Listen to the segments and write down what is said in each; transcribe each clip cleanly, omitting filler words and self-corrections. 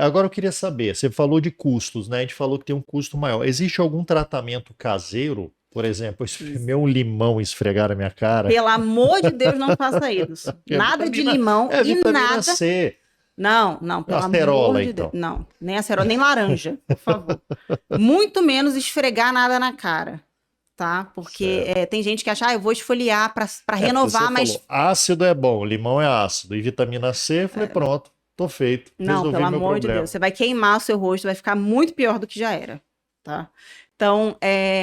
Agora eu queria saber, você falou de custos, né? A gente falou que tem um custo maior. Existe algum tratamento caseiro? Por exemplo, eu espremer um limão e esfregar na minha cara? Pelo amor de Deus, não faça isso. É Nada de vitamina, limão é e vitamina nada. C. Não, não, pelo amor Acerola, de Deus. então. Não, nem acerola, nem laranja, por favor. Muito menos esfregar nada na cara, tá? Porque Certo. tem gente que acha, eu vou esfoliar pra Porque você renovar, falou, mas ácido é bom, limão é ácido. E vitamina C, eu falei, pronto, tô feito. não, pelo Resolvi meu amor de Deus. problema. Você vai queimar o seu rosto, vai ficar muito pior do que já era, tá? Então,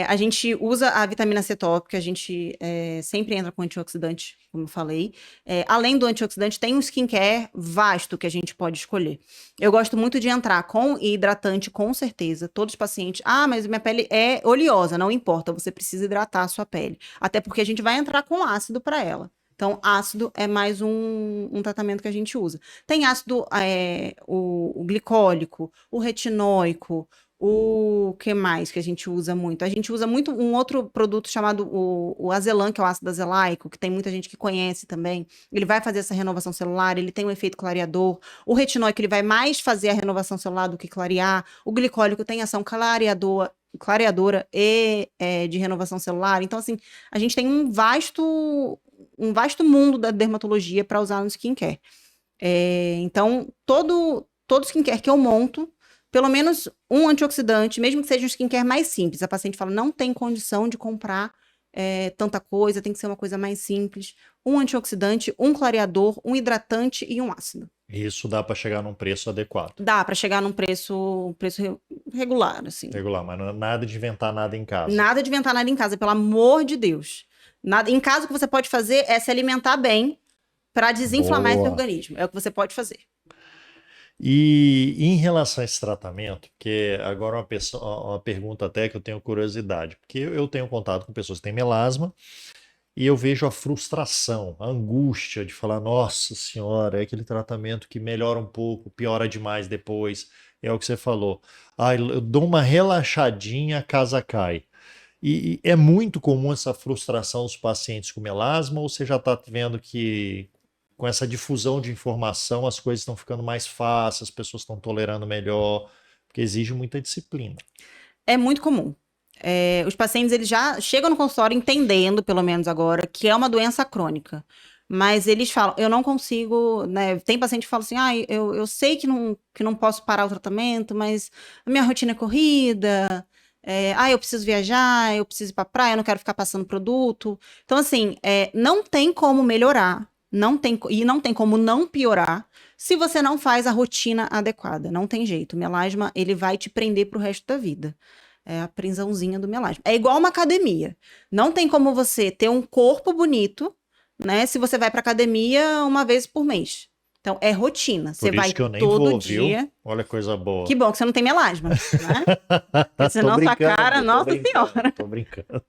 a gente usa a vitamina C tópica, a gente sempre entra com antioxidante, como eu falei. Além do antioxidante, tem um skincare vasto que a gente pode escolher. Eu gosto muito de entrar com hidratante, com certeza. Todos os pacientes, mas minha pele é oleosa, não importa, você precisa hidratar a sua pele. Até porque a gente vai entrar com ácido para ela. Então, ácido é mais um tratamento que a gente usa. Tem ácido, o glicólico, o retinóico, o que mais que a gente usa muito? A gente usa muito um outro produto chamado o Azelan, que é o ácido azelaico, que tem muita gente que conhece também. Ele vai fazer essa renovação celular, ele tem um efeito clareador. O retinóico, ele vai mais fazer a renovação celular do que clarear. O glicólico tem ação clareadora e de renovação celular. Então, assim, a gente tem um vasto mundo da dermatologia para usar no skincare. Então, todo skincare que eu monto, pelo menos um antioxidante, mesmo que seja um skincare mais simples. A paciente fala, não tem condição de comprar tanta coisa, tem que ser uma coisa mais simples. Um antioxidante, um clareador, um hidratante e um ácido. Isso dá para chegar num preço adequado. Dá para chegar num preço regular, assim. Regular, mas não é nada de inventar nada em casa. Nada de inventar nada em casa, pelo amor de Deus. Nada, em casa, o que você pode fazer é se alimentar bem para desinflamar esse Boa. organismo. É o que você pode fazer. E em relação a esse tratamento, porque agora uma pergunta até que eu tenho curiosidade, porque eu tenho contato com pessoas que têm melasma e eu vejo a frustração, a angústia de falar, nossa senhora, é aquele tratamento que melhora um pouco, piora demais depois, é o que você falou. Ah, eu dou uma relaxadinha, a casa cai. E é muito comum essa frustração dos pacientes com melasma, ou você já está vendo que com essa difusão de informação as coisas estão ficando mais fáceis, as pessoas estão tolerando melhor, porque exige muita disciplina. É muito comum. Os pacientes eles já chegam no consultório entendendo, pelo menos agora, que é uma doença crônica. Mas eles falam, eu não consigo, né? Tem paciente que fala assim, eu sei que não posso parar o tratamento, mas a minha rotina é corrida, eu preciso viajar, eu preciso ir pra praia, eu não quero ficar passando produto. Então, assim, não tem como melhorar, não tem como não piorar se você não faz a rotina adequada. Não tem jeito. O melasma, ele vai te prender pro resto da vida. É a prisãozinha do melasma. É igual uma academia. Não tem como você ter um corpo bonito, né, se você vai pra academia uma vez por mês. Então, é rotina. Você Por isso vai que eu nem todo vou, viu? dia. Olha que coisa Que boa. bom que você não tem melasma, né? Porque Tô senão sua cara, brincando, tô nossa brincando, senhora. tô brincando.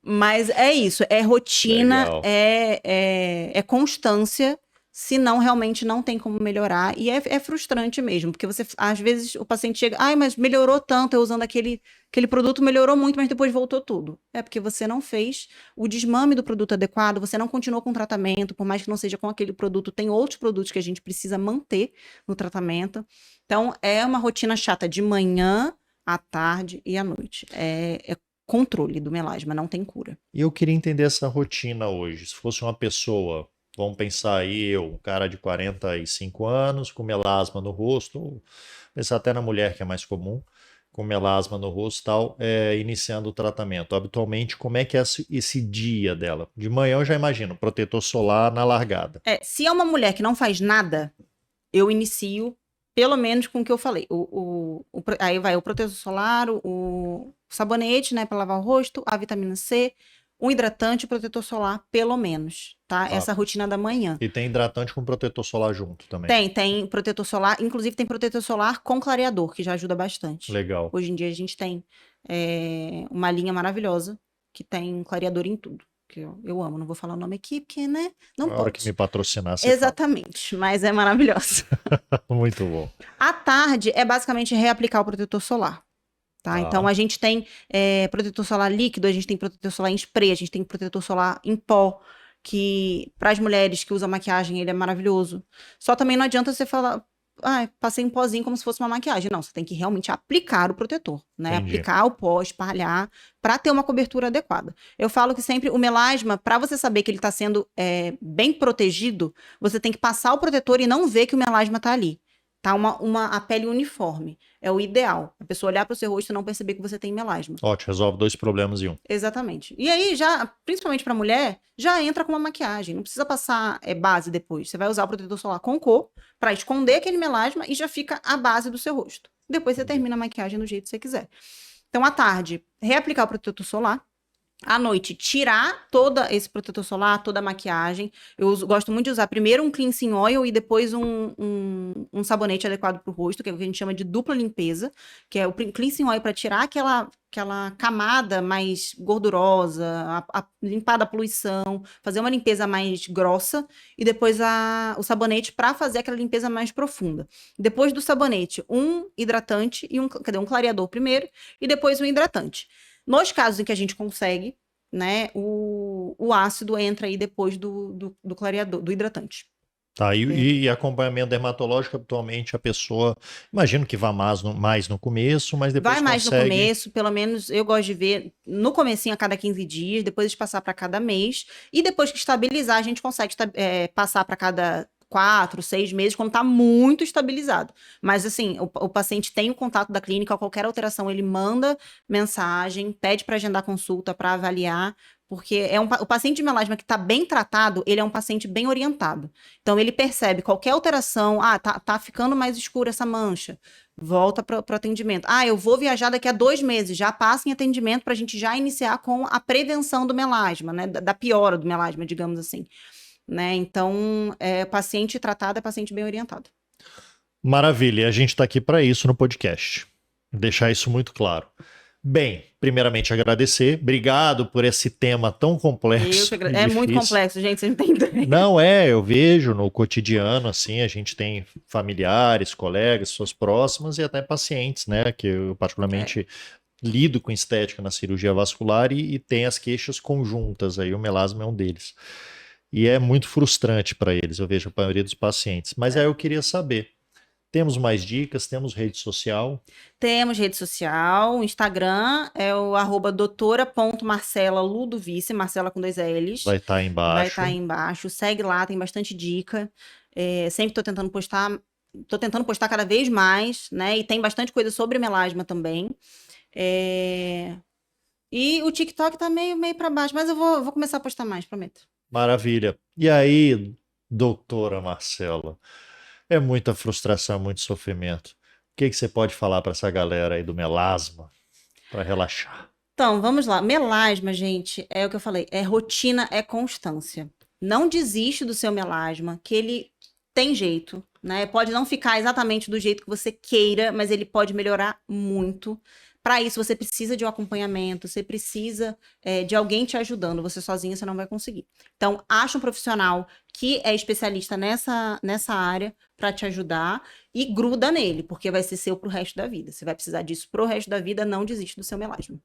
Mas é isso, é rotina, Legal. é constância, senão realmente não tem como melhorar. E é frustrante mesmo, porque você, às vezes, o paciente chega, mas melhorou tanto, eu usando aquele produto, melhorou muito, mas depois voltou tudo. É porque você não fez o desmame do produto adequado, você não continuou com o tratamento, por mais que não seja com aquele produto, tem outros produtos que a gente precisa manter no tratamento. Então, é uma rotina chata de manhã, à tarde e à noite. É controle do melasma, não tem cura. E eu queria entender essa rotina hoje. Se fosse uma pessoa, vamos pensar aí, um cara de 45 anos, com melasma no rosto, ou pensar até na mulher, que é mais comum, com melasma no rosto e tal, iniciando o tratamento. Habitualmente, como é que é esse dia dela? De manhã eu já imagino, protetor solar na largada. Se é uma mulher que não faz nada, eu inicio pelo menos com o que eu falei. Aí vai o protetor solar, o sabonete, né, para lavar o rosto, a vitamina C, um hidratante e protetor solar, pelo menos, tá? Tá? Essa rotina da manhã. E tem hidratante com protetor solar junto também. Tem protetor solar, inclusive tem protetor solar com clareador, que já ajuda bastante. Legal. Hoje em dia a gente tem uma linha maravilhosa que tem clareador em tudo. Que eu amo, não vou falar o nome aqui, porque, né, não A hora que me pode. patrocinar, você fala. Exatamente, mas é maravilhosa. Muito bom. À tarde é basicamente reaplicar o protetor solar, tá? Então Tá. a gente tem protetor solar líquido, a gente tem protetor solar em spray, a gente tem protetor solar em pó, que para as mulheres que usam maquiagem ele é maravilhoso. Só também não adianta você falar. passei um pozinho como se fosse uma maquiagem. Não, você tem que realmente aplicar o protetor, né? Entendi. Aplicar o pó, espalhar, para ter uma cobertura adequada. Eu falo que sempre o melasma, para você saber que ele está sendo bem protegido, você tem que passar o protetor e não ver que o melasma está ali. Tá a pele uniforme. É o ideal. A pessoa olhar para o seu rosto e não perceber que você tem melasma. Ótimo, resolve 2 problemas em um. Exatamente. E aí, já, principalmente para mulher, já entra com uma maquiagem. Não precisa passar base depois. Você vai usar o protetor solar com cor para esconder aquele melasma e já fica a base do seu rosto. Depois você termina a maquiagem do jeito que você quiser. Então, à tarde, reaplicar o protetor solar. À noite, tirar todo esse protetor solar, toda a maquiagem. Gosto muito de usar primeiro um cleansing oil e depois um sabonete adequado para o rosto, que é o que a gente chama de dupla limpeza, que é o cleansing oil para tirar aquela camada mais gordurosa, limpar da poluição, fazer uma limpeza mais grossa, e depois o sabonete para fazer aquela limpeza mais profunda. Depois do sabonete, um hidratante e um clareador primeiro, e depois um hidratante. Nos casos em que a gente consegue, né, o ácido entra aí depois do clareador, do hidratante. Tá, e acompanhamento dermatológico, habitualmente a pessoa, imagino que vá mais no começo, mas depois Vai mais no consegue... começo, pelo menos eu gosto de ver no comecinho a cada 15 dias, depois de passar para cada mês, e depois que estabilizar, a gente consegue passar para cada 4, 6 meses, quando está muito estabilizado. Mas, assim, o paciente tem o contato da clínica, qualquer alteração, ele manda mensagem, pede para agendar consulta, para avaliar, porque o paciente de melasma que está bem tratado, ele é um paciente bem orientado. Então, ele percebe qualquer alteração, tá ficando mais escura essa mancha, volta para o atendimento. Eu vou viajar daqui a 2 meses, já passa em atendimento para a gente já iniciar com a prevenção do melasma, né, da piora do melasma, digamos assim. Né? Então, paciente tratado é paciente bem orientado. Maravilha, a gente está aqui para isso no podcast. Deixar isso muito claro. Bem, primeiramente agradecer. Obrigado por esse tema tão complexo. É muito complexo, gente, você entende? Não eu vejo no cotidiano, assim, a gente tem familiares, colegas, pessoas próximas e até pacientes, né? Que eu particularmente lido com estética na cirurgia vascular e tem as queixas conjuntas, aí o melasma é um deles. E é muito frustrante para eles, eu vejo a maioria dos pacientes. Mas aí eu queria saber, temos mais dicas, temos rede social? Temos rede social, o Instagram é o @doutora.marcela Ludovice, Marcela com 2 L's. Vai estar aí embaixo. Vai estar aí embaixo. Segue lá, tem bastante dica. Sempre estou tentando postar cada vez mais, né? E tem bastante coisa sobre melasma também. E o TikTok tá meio para baixo, mas eu vou começar a postar mais, prometo. Maravilha. E aí, doutora Marcela, é muita frustração, muito sofrimento. O que você pode falar para essa galera aí do melasma, para relaxar? Então, vamos lá. Melasma, gente, é o que eu falei, é rotina, é constância. Não desiste do seu melasma, que ele tem jeito, né? Pode não ficar exatamente do jeito que você queira, mas ele pode melhorar muito. Para isso, você precisa de um acompanhamento, você precisa de alguém te ajudando. Você sozinha, você não vai conseguir. Então, acha um profissional que é especialista nessa área para te ajudar e gruda nele, porque vai ser seu pro resto da vida. Você vai precisar disso pro resto da vida, não desiste do seu melasma.